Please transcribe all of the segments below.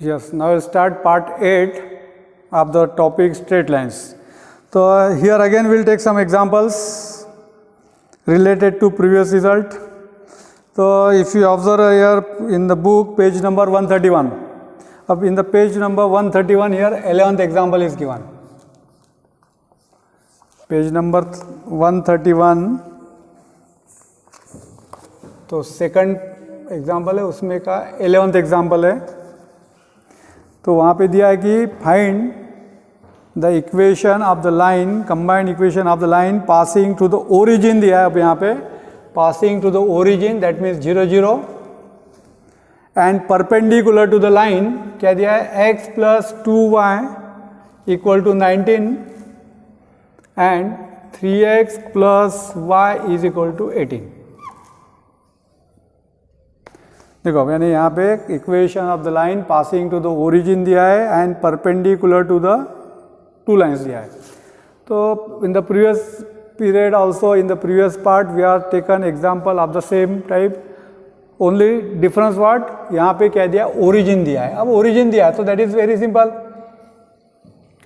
Yes, now we'll start part 8 of the topic straight lines. So here again we'll take some examples related to previous result. So if you observe here in the book page number 131, up in the page number 131 here 11th example is given. Page number 131, तो second example है उसमें का 11th example है. तो वहाँ पे दिया है कि find the equation of the line, combined equation of the line passing to the origin दिया है. अब यहाँ पे passing to the origin that means 0 0 and perpendicular to the line क्या दिया है x plus 2y equal to 19 and 3x plus y is equal to 18. देखो मैंने यहाँ पे equation of the line passing to the origin दिया है and perpendicular to the two lines दिया है. तो in the previous period also in the previous part we are taken example of the same type, only difference what यहाँ पे क्या दिया origin दिया है. अब ओरिजिन दिया है तो दैट इज वेरी सिंपल,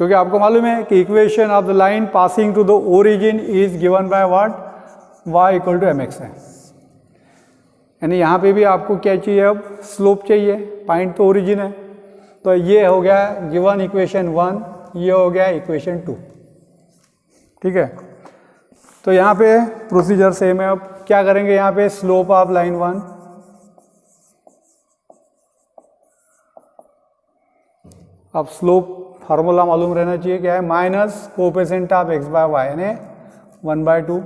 क्योंकि आपको मालूम है कि equation of the line passing to the origin is given by what y equal to mx है. यानी यहाँ पे भी आपको क्या चाहिए, अब स्लोप चाहिए, पॉइंट तो ओरिजिन है. तो ये हो गया गिवन इक्वेशन 1, ये हो गया इक्वेशन 2. ठीक है, तो यहाँ पे प्रोसीजर सेम है. अब क्या करेंगे, यहाँ पे स्लोप ऑफ लाइन 1, अब स्लोप फार्मूला मालूम रहना चाहिए क्या है, minus coefficient of x by y यानी 1/2.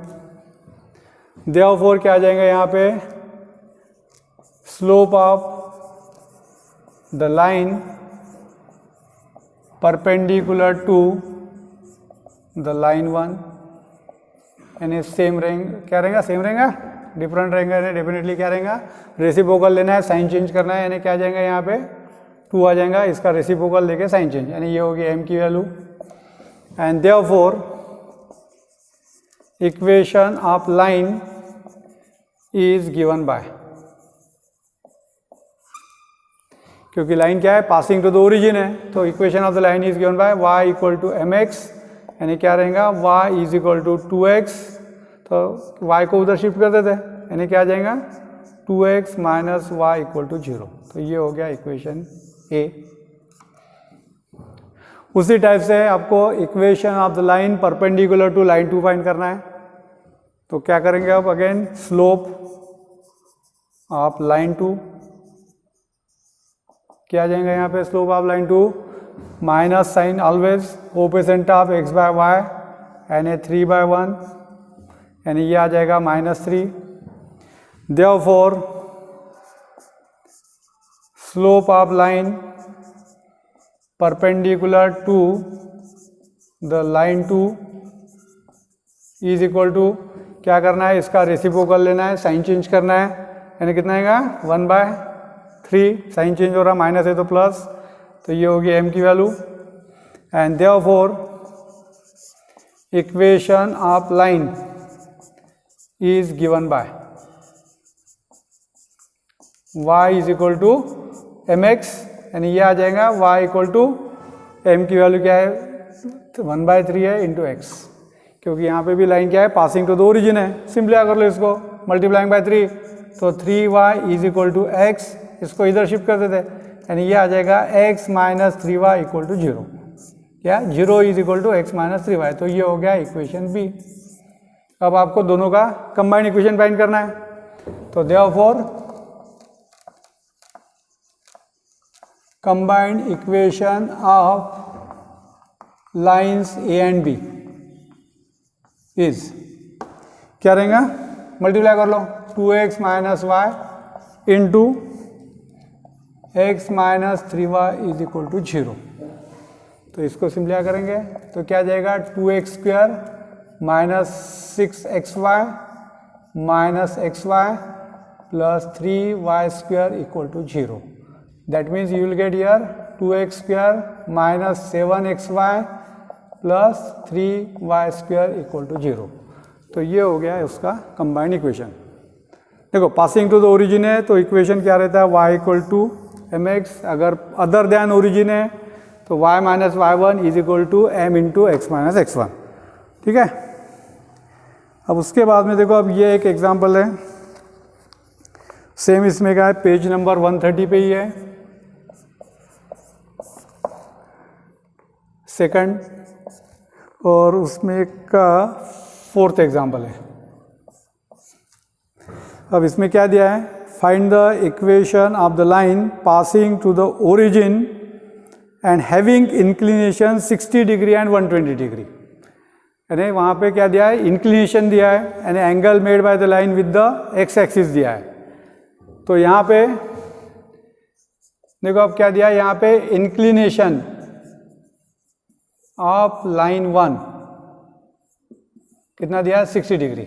देयरफॉर क्या आ जाएगा यहाँ पे slope of the line perpendicular to the line 1 यानी सेम रहेंगे. क्या रहेगा, सेम रहेगा, डिफरेंट रहेंगे. डेफिनेटली क्या रहेगा, रेसिप्रोकल लेना है, साइन चेंज करना है. यानी क्या आ जाएगा यहाँ पे 2 आ जाएगा, इसका रेसिप्रोकल लेके साइन चेंज, यानी ये होगी m की value. And therefore equation of line is given by, क्योंकि लाइन क्या है पासिंग टू द ओरिजिन है, तो equation of the line is given by y equal to mx यानी क्या रहेगा y is equal to 2x. तो y को उधर शिफ्ट कर देते हैं, यानी क्या आ जाएगा 2x minus y equal to 0. तो ये हो गया इक्वेशन a. उसी टाइप से आपको equation of the line perpendicular to line 2 find करना है. तो क्या करेंगे आप, अगेन स्लोप ऑफ लाइन 2, क्या आ जाएगा यहाँ पे slope of line 2 minus sign always coefficient of x by y यानी 3/1 यानी ये आ जाएगा -3. Therefore slope of line perpendicular to the line 2 is equal to, क्या करना है, इसका रेसिप्रोकल लेना है, साइन चेंज करना है. यानी कितना आएगा 1/3, साइन चेंज हो रहा, माइनस है तो प्लस, तो ये होगी m की value. And therefore equation of line is given by y is equal to mx यानी ये आ जाएगा y इक्वल टू m की वैल्यू क्या है 1/3 है इंटू x, क्योंकि यहाँ पे भी लाइन क्या है पासिंग टू द ओरिजिन है. सिंपली कर लो इसको, मल्टीप्लाइंग बाय 3, तो 3y is equal to x, इसको इधर शिफ्ट कर देते यानी ये आ जाएगा x minus 3y equal to 0. क्या 0 is equal to x minus 3y. तो ये हो गया इक्वेशन b. अब आपको दोनों का कंबाइंड इक्वेशन फाइंड करना है. तो therefore combined equation of lines a and b is, क्या रहेगा, मल्टीप्लाई कर लो 2x minus y into x minus 3y is equal to 0. तो इसको सिंप्लीफाई करेंगे तो क्या जाएगा 2x square minus 6xy minus xy plus 3y square equal to 0. That means you will get here 2x square minus 7xy plus 3y square equal to 0. तो ये हो गया उसका कंबाइंड इक्वेशन. देखो पासिंग टू द ओरिजिन है तो इक्वेशन क्या रहता है y equal to m x, अगर अदर देन ओरिजिन है तो y minus y one is equal to m into x minus x one. ठीक है, अब उसके बाद में देखो, अब ये एक एग्जांपल है, सेम इसमें क्या है, पेज नंबर 130 पे ही है, सेकंड, और उसमें का फोर्थ एग्जांपल है। अब इसमें क्या दिया है, find the equation of the line passing to the origin and having inclination 60 degree and 120 degree. यानी वहाँ पे क्या दिया है, इंक्लिनेशन दिया है, यानी angle made by the line with the x axis दिया है। तो यहाँ पे देखो अब क्या दिया है, यहाँ पे इंक्लिनेशन ऑफ लाइन 1 कितना दिया है, 60 डिग्री।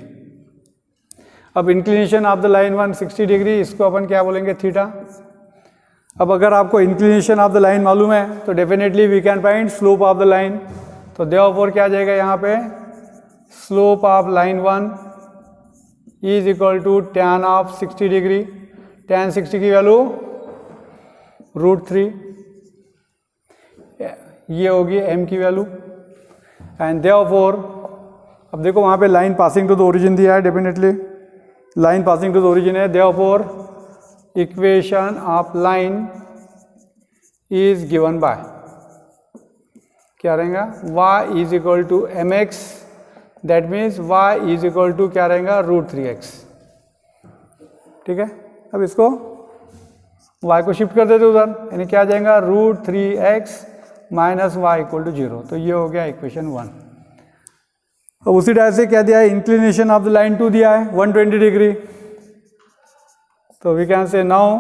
अब inclination of the line 1 60 degree, इसको अपन क्या बोलेंगे, थीटा। अब अगर आपको इंक्लिनेशन ऑफ द लाइन मालूम है तो definitely we can find slope of the line. तो देयरफॉर क्या आ जाएगा यहाँ पे, slope of line 1 is equal to tan of 60 degree. Tan 60 की वैल्यू √3, ये होगी m की वैल्यू। एंड देयरफॉर अब देखो वहाँ पे line passing to the origin दिया है, definitely line passing to the origin है। Therefore equation of line is given by क्या रहेगा, y is equal to m x, that means y is equal to क्या रहेगा, √3x। ठीक है, अब इसको y को शिफ्ट कर देते उधर, यानी क्या आ जाएगा, √3x minus Y equal to 0। तो ये हो गया इक्वेशन 1। अब उसी टाइप से क्या दिया है, इंक्लिनेशन ऑफ द लाइन 2 दिया है 120 डिग्री। तो we can say now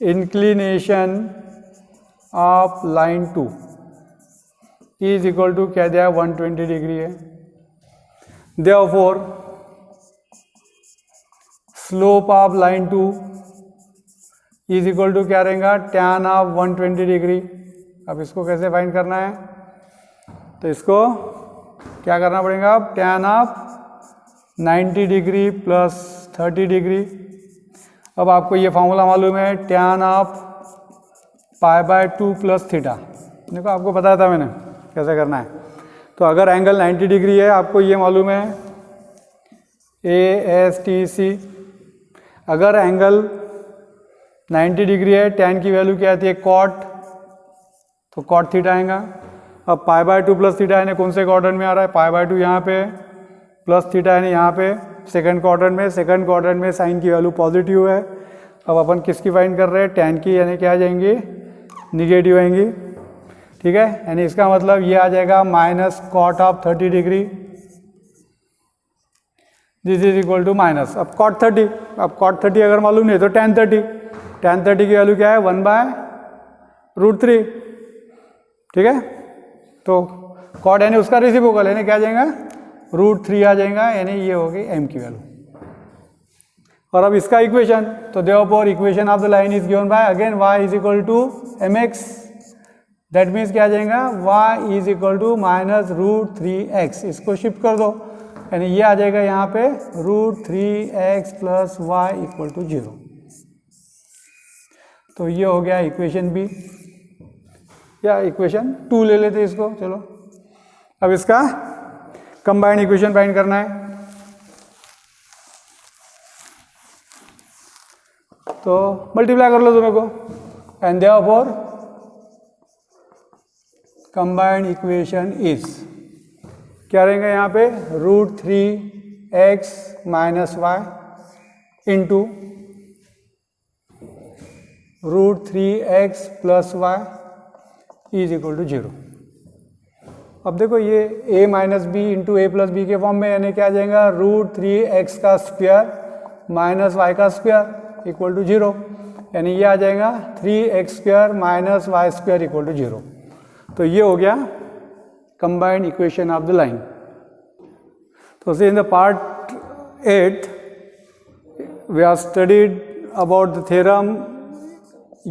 inclination of line 2 is equal to क्या दिया है, 120 डिग्री है। Therefore slope of line 2 is equal to क्या रहेगा, टैन ऑफ 120 डिग्री। अब इसको कैसे फाइंड करना है, तो इसको क्या करना पड़ेगा, अब tan of 90 degree plus 30 degree. अब आपको ये फॉर्मूला मालूम है, टैन ऑफ π/2 प्लस थीटा। देखो आपको बताया था मैंने कैसे करना है। तो अगर एंगल 90 डिग्री है, आपको ये मालूम है ASTC। अगर एंगल 90 डिग्री है, टैन की वैल्यू क्या आती है, कॉट, तो कॉट थीटा आएगा। अब π/2 प्लस थीटा यानी कौन से क्वाड्रेंट में आ रहा है, π/2 यहाँ पे, प्लस थीटा यानी यहाँ पे सेकंड क्वाड्रेंट में। सेकंड क्वाड्रेंट में साइन की वैल्यू पॉजिटिव है। अब अपन किसकी फाइंड कर रहे हैं, टैन की, यानी क्या आ जाएंगी, निगेटिव आएंगी। ठीक है, यानी इसका मतलब ये आ जाएगा minus cot of 30 degree, this is equal to minus अब कॉट 30। अब कॉट 30 अगर मालूम नहीं तो टैन 30। टैन 30 की वैल्यू क्या है, 1/√3। ठीक है, तो कॉट यानी उसका रेसिप्रोकल, यानी क्या आ जाएगा, √3 आ जाएगा, यानी ये होगी m की वैल्यू। और अब इसका इक्वेशन, तो therefore equation of the line is given by again y is equal to mx, that means क्या आ जाएगा, y is equal to minus √3x। इसको शिफ्ट कर दो, यानी ये आ जाएगा यहाँ पे √3x plus y equal to 0। तो ये हो गया इक्वेशन बी, या इक्वेशन 2 ले लेते इसको। चलो अब इसका कंबाइंड इक्वेशन फाइंड करना है। तो मल्टीप्लाई कर लो दोनों को, and therefore combined equation is क्या रहेगा यहाँ पे, √3x minus y into √3x plus y is equal to 0। अब देखो ये a minus b into a plus b के फॉर्म में, यानी क्या आ जाएगा, √3x का स्क्वायर माइनस वाई का स्क्वायर इक्वल टू 0, यानी ये आ जाएगा 3x² minus y square equal to 0। तो ये हो गया combined equation of the line. तो in the part 8 we are studied about the theorem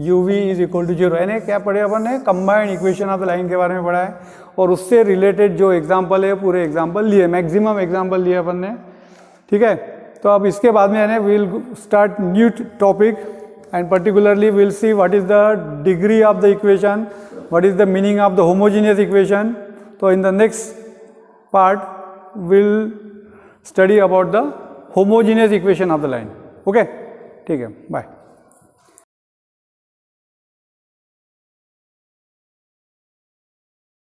uv is equal to 0, यानी क्या पढ़े अपन ने, combined equation of the line के बारे में पढ़ा है, और उससे रिलेटेड जो एग्जाम्पल है पूरे एग्जाम्पल लिए, मैक्सिमम एग्जाम्पल लिए अपन ने। ठीक है, तो अब इसके बाद में यानी we'll start new topic and particularly we will see what is the degree of the equation, what is the meaning of the homogeneous equation. So in the next part we will study about the homogeneous equation of the line. Okay, ठीक है, bye.